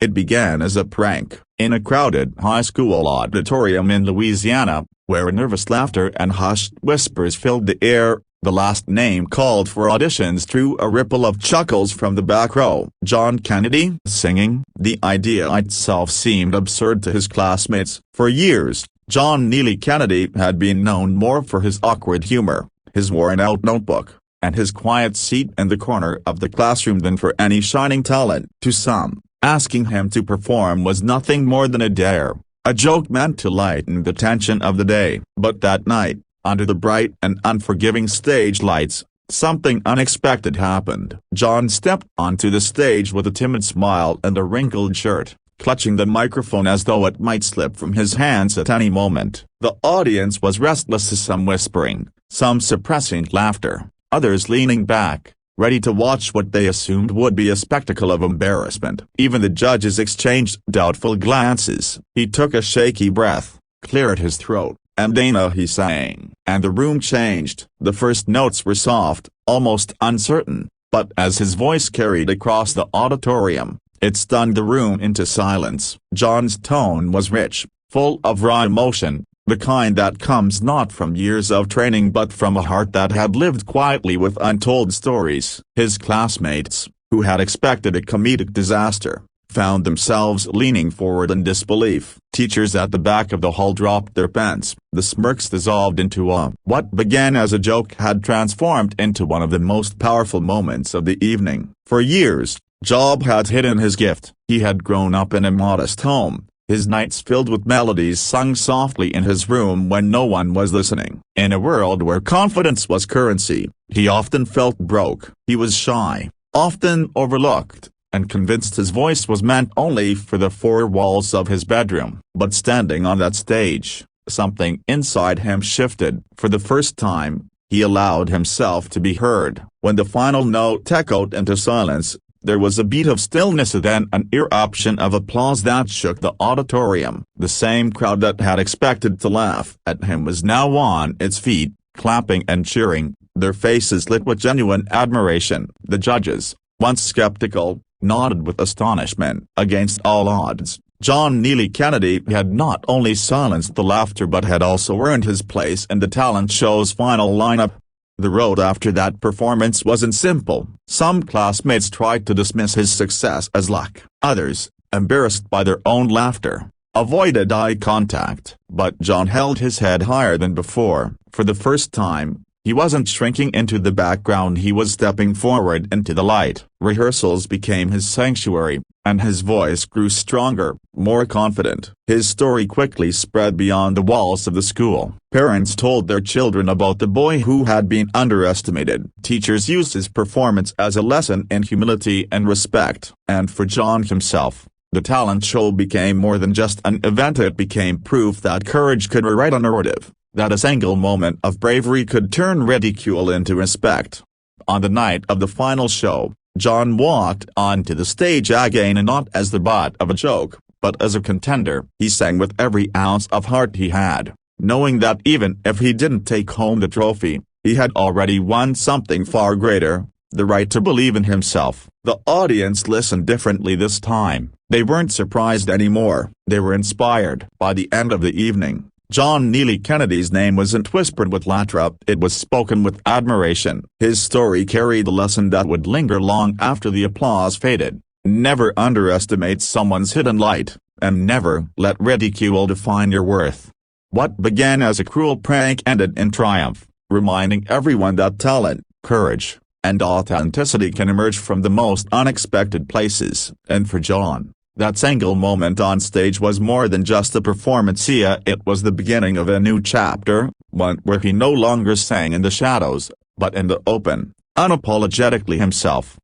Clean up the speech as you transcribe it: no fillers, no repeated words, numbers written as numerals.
It began as a prank, in a crowded high school auditorium in Louisiana, where nervous laughter and hushed whispers filled the air. The last name called for auditions drew a ripple of chuckles from the back row. John Kennedy singing. The idea itself seemed absurd to his classmates. For years, John Neely Kennedy had been known more for his awkward humor, his worn-out notebook, and his quiet seat in the corner of the classroom than for any shining talent. To some, asking him to perform was nothing more than a dare, a joke meant to lighten the tension of the day. But that night, under the bright and unforgiving stage lights, something unexpected happened. John stepped onto the stage with a timid smile and a wrinkled shirt, clutching the microphone as though it might slip from his hands at any moment. The audience was restless, some whispering, some suppressing laughter, others leaning back, ready to watch what they assumed would be a spectacle of embarrassment. Even the judges exchanged doubtful glances. He took a shaky breath, cleared his throat, and Dana, he sang. And the room changed. The first notes were soft, almost uncertain, but as his voice carried across the auditorium, it stunned the room into silence. John's tone was rich, full of raw emotion, the kind that comes not from years of training but from a heart that had lived quietly with untold stories. His classmates, who had expected a comedic disaster, found themselves leaning forward in disbelief. Teachers at the back of the hall dropped their pens. The smirks dissolved into awe. What began as a joke had transformed into one of the most powerful moments of the evening. For years, Job had hidden his gift. He had grown up in a modest home, his nights filled with melodies sung softly in his room when no one was listening. In a world where confidence was currency, he often felt broke. He was shy, often overlooked, and convinced his voice was meant only for the four walls of his bedroom. But standing on that stage, something inside him shifted. For the first time, he allowed himself to be heard. When the final note echoed into silence, there was a beat of stillness, then an eruption of applause that shook the auditorium. The same crowd that had expected to laugh at him was now on its feet, clapping and cheering, their faces lit with genuine admiration. The judges, once skeptical, nodded with astonishment. Against all odds, John Neely Kennedy had not only silenced the laughter but had also earned his place in the talent show's final lineup. The road after that performance wasn't simple. Some classmates tried to dismiss his success as luck. Others, embarrassed by their own laughter, avoided eye contact. But John held his head higher than before. For the first time, he wasn't shrinking into the background, he was stepping forward into the light. Rehearsals became his sanctuary, and his voice grew stronger, more confident. His story quickly spread beyond the walls of the school. Parents told their children about the boy who had been underestimated. Teachers used his performance as a lesson in humility and respect. And for John himself, the talent show became more than just an event. It became proof that courage could rewrite a narrative, that a single moment of bravery could turn ridicule into respect. On the night of the final show, John walked onto the stage again, and not as the butt of a joke, but as a contender. He sang with every ounce of heart he had, knowing that even if he didn't take home the trophy, he had already won something far greater, the right to believe in himself. The audience listened differently this time. They weren't surprised anymore. They were inspired. By the end of the evening, John Neely Kennedy's name wasn't whispered with laughter, it was spoken with admiration. His story carried a lesson that would linger long after the applause faded. Never underestimate someone's hidden light, and never let ridicule define your worth. What began as a cruel prank ended in triumph, reminding everyone that talent, courage, and authenticity can emerge from the most unexpected places. And for John, that single moment on stage was more than just a performance. It was the beginning of a new chapter, one where he no longer sang in the shadows, but in the open, unapologetically himself.